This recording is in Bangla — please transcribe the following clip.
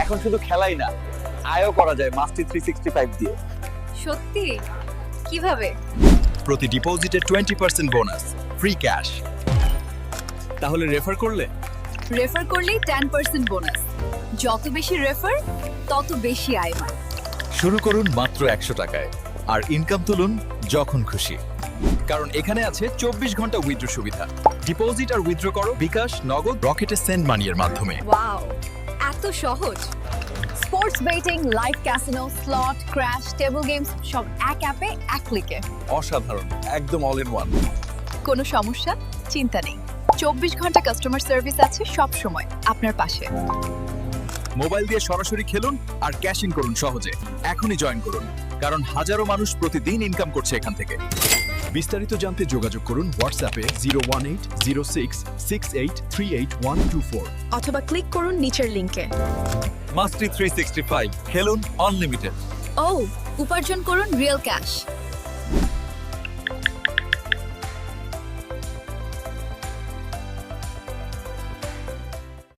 এখন শুধু খেলাই না, আয়ও করা যায় মাস্টি 365 দিয়ে। সত্যি? কিভাবে? প্রতি ডিপোজিটে 20% বোনাস, ফ্রি ক্যাশ। তাহলে রেফার করলে রেফার করলেই 10% বোনাস। যত বেশি রেফার তত বেশি আয় হয়। শুরু করুন মাত্র 100 টাকায় আর ইনকাম তুলুন যখন খুশি, কারণ এখানে আছে 24 ঘন্টা উইথড্র সুবিধা। ডিপোজিট আর উইথড্র করো বিকাশ, নগদ, রকেটে সেন্ড মানির মাধ্যমে। ওয়াও, এত সহজ। Sports betting, live casino, slot, crash, table games সব এক অ্যাপে এক ক্লিকে। অসাধারণ, একদম অল ইন ওয়ান। কোনো সমস্যা? চিন্তা নেই, 24 ঘন্টা কাস্টমার সার্ভিস আছে সব সময় আপনার পাশে। মোবাইল দিয়ে সরাসরি খেলুন আর ক্যাশ ইন করুন সহজে। এখনই জয়েন করুন, কারণ হাজারো মানুষ প্রতিদিন ইনকাম করছে এখান থেকে। বিস্তারিত জানতে যোগাযোগ করুন হোয়াটসঅ্যাপে 0180668382124 অথবা ক্লিক করুন নিচের লিংকে। মাস্টি 365, খেলুন আনলিমিটেড। ও, উপার্জন করুন রিয়েল ক্যাশ।